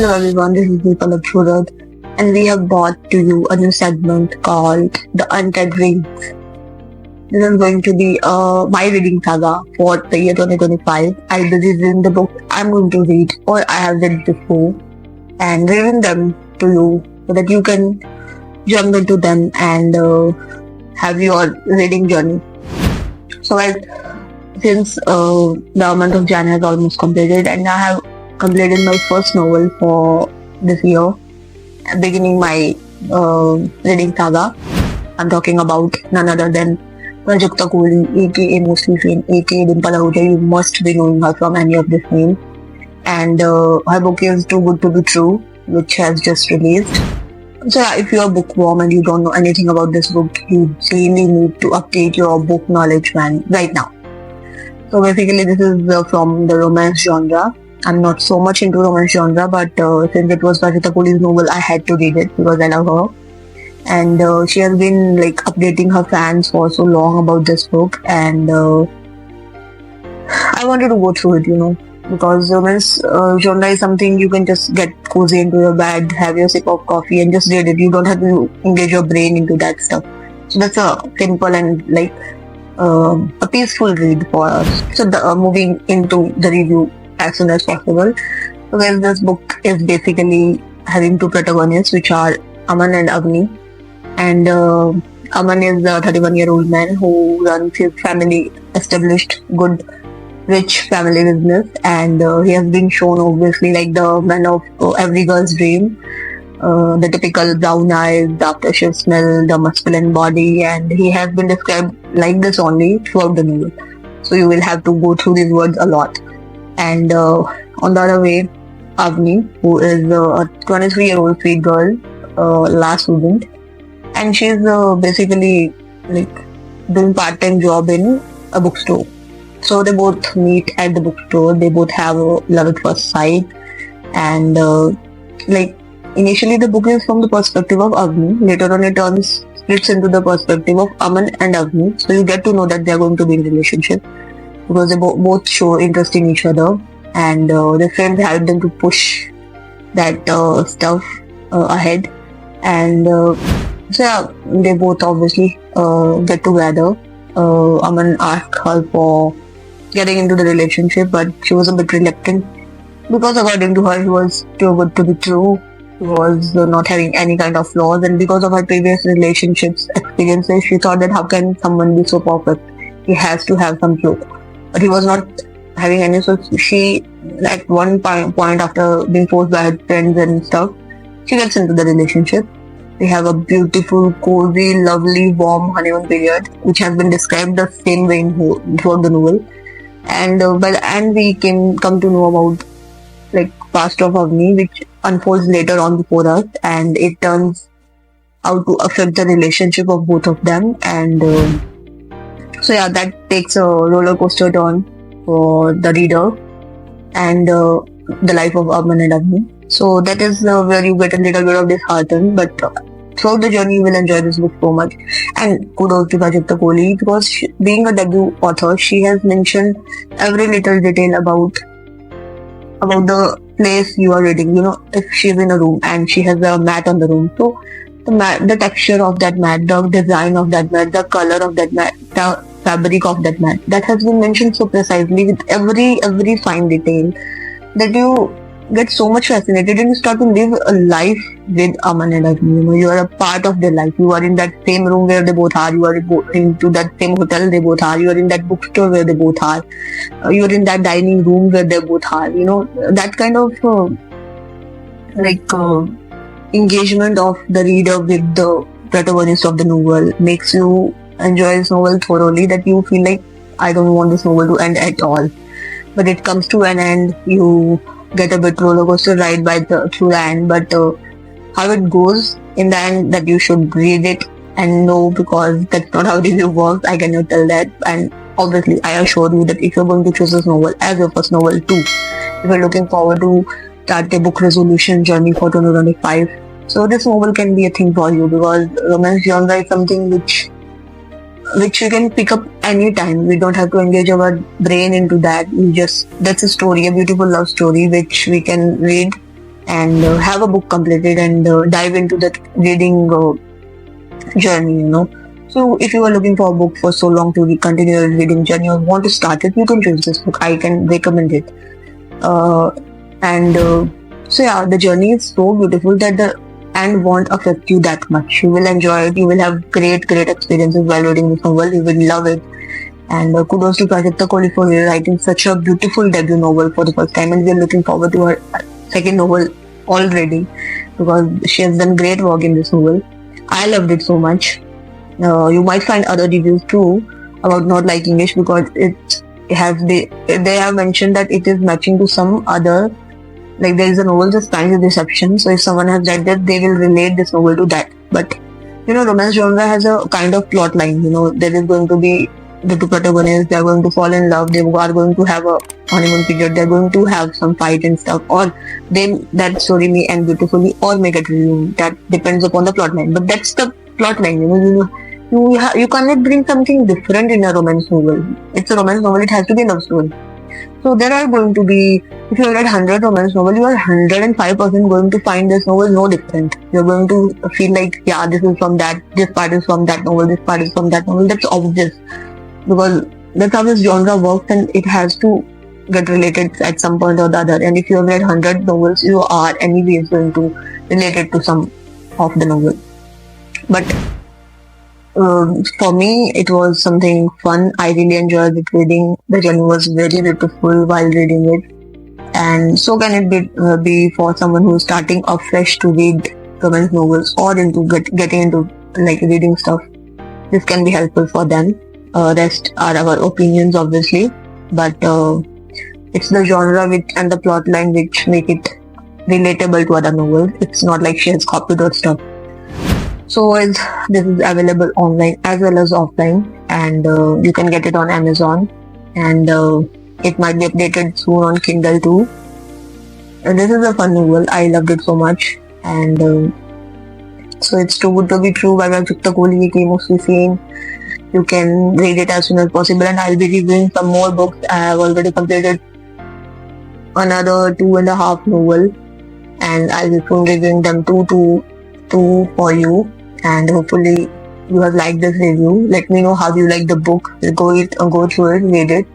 Hello everyone, this is Deepa Lakshurad and we have brought to you a new segment called The Untied Reads. This is going to be my reading saga for the year 2025. I'll be reading the book I'm going to read or I have read before and reading them to you so that you can jump into them and have your reading journey. So since the month of January has almost completed and I have completed my first novel for this year, beginning my reading saga. I'm talking about none other than Prajakta Kohli, aka Mostly Fain, aka Dimple Ahuja. You must be knowing her from any of this name. And her book is Too Good to Be True, which has just released. So yeah, if you're a bookworm and you don't know anything about this book, you really need to update your book knowledge, man, right now. So basically, this is from the romance genre. I'm not so much into romance genre, but since it was Prajakta Kohli's novel, I had to read it because I love her. And she has been like updating her fans for so long about this book, and I wanted to go through it, because romance genre is something you can just get cozy into your bed, have your sip of coffee, and just read it. You don't have to engage your brain into that stuff. So that's a simple and like a peaceful read for us. So moving into the review as soon as possible. So guys, this book is basically having two protagonists, which are Aman and Avni. And Aman is a 31-year-old man who runs his family established good rich family business, and he has been shown obviously like the man of every girl's dream, the typical brown eyes, the aftershave smell, the masculine body, and he has been described like this only throughout the novel. So you will have to go through these words a lot. And on the other way, Avni, who is a 23-year-old sweet girl, last student, and she's basically like doing part-time job in a bookstore. So they both meet at the bookstore. They both have a love at first sight, and like initially the book is from the perspective of Avni. Later on, it splits into the perspective of Aman and Avni. So you get to know that they are going to be in a relationship, because they both show interest in each other, and their friends help them to push that stuff ahead. And so yeah, they both obviously get together. Aman asked her for getting into the relationship, but she was a bit reluctant because according to her, he was too good to be true. He was not having any kind of flaws, and because of her previous relationships experiences, she thought that how can someone be so perfect? He has to have some flaw. But he was not having any, so she, at one point after being forced by her friends and stuff, she gets into the relationship. They have a beautiful, cozy, lovely, warm honeymoon period, which has been described the same way throughout the novel. And by the end, we come to know about like past of Avni, which unfolds later on before us, and it turns out to affect the relationship of both of them. And so yeah, that takes a roller coaster turn for the reader and the life of Aman and Avni. So that is where you get a little bit of disheartened, but throughout the journey you will enjoy this book so much. And kudos to Prajakta Kohli, because being a debut author, she has mentioned every little detail about the place you are reading. If she's in a room and she has a mat on the room, so the texture of that mat, the design of that mat, the color of that mat, the fabric of that mat, that has been mentioned so precisely with every fine detail that you get so much fascinated and you start to live a life with Aman and Avni. You are a part of their life. You are in that same room where they both are. You are into that same hotel they both are. You are in that bookstore where they both are. You are in that dining room where they both are. That kind of engagement of the reader with the protagonist of the novel makes you enjoy this novel thoroughly, that you feel like I don't want this novel to end at all. But it comes to an end. You get a bit roller coaster ride through the end, but how it goes in the end, that you should read it and know, because that's not how review works. I cannot tell that. And obviously I assure you that if you're going to choose this novel as your first novel too, if you're looking forward to start a book resolution journey for 2025, so this novel can be a thing for you, because romance genre is something which you can pick up anytime. We don't have to engage our brain into that. That's a story, a beautiful love story, which we can read and have a book completed and dive into that reading journey, So if you are looking for a book for so long to continue your reading journey or want to start it, you can choose this book. I can recommend it. And so yeah, the journey is so beautiful that the end won't affect you that much. You will enjoy it. You will have great experiences while reading this novel. You will love it. And kudos to Prajakta Kohli for writing such a beautiful debut novel for the first time. And we are looking forward to her second novel already because she has done great work in this novel. I loved it so much. You might find other reviews too about not liking it because they have mentioned that it is matching to some other, like there is a novel just Spanish Deception. So if someone has read that, they will relate this novel to that. But romance genre has a kind of plot line. There is going to be the two protagonists, they are going to fall in love, they are going to have a honeymoon period, they are going to have some fight and stuff, or that story may end beautifully or may get ruined. That depends upon the plot line. But that's the plot line. You cannot bring something different in a romance novel. It's a romance novel, it has to be a love story. So there are going to be, if you read 100 romance novels, you are 105% going to find this novel no different. You're going to feel like, yeah, this is from that, this part is from that novel, this part is from that novel. That's obvious because that's how this genre works and it has to get related at some point or the other. And if you have read 100 novels, you are anyways going to relate it to some of the novel. But for me, it was something fun. I really enjoyed the reading. The journey was very beautiful while reading it. And so can it be for someone who is starting afresh to read romance novels or into getting into like reading stuff. This can be helpful for them. Rest are our opinions, obviously. But it's the genre and the plot line which make it relatable to other novels. It's not like she has copied or stuff. So this is available online as well as offline, and you can get it on Amazon, and it might be updated soon on Kindle too. And this is a fun novel. I loved it so much, and so it's too good to be true by Prajakta Kohli, mostly seen. You can read it as soon as possible, and I'll be reviewing some more books. I have already completed another 2.5 novel, and I'll be soon reviewing them two for you. And hopefully you have liked this review. Let me know how you like the book. Go through it, read it,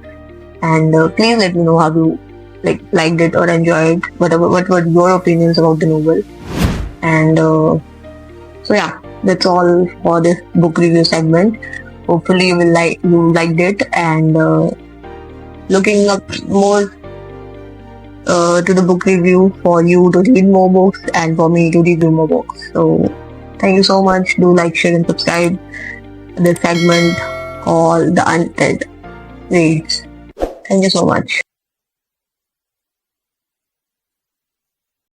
and please let me know how you liked it or enjoyed. What were your opinions about the novel? And so yeah, that's all for this book review segment. Hopefully you liked it, and looking up more to the book review for you to read more books and for me to review more books. So thank you so much. Do like, share and subscribe this segment called The Unread Reads. Thank you so much.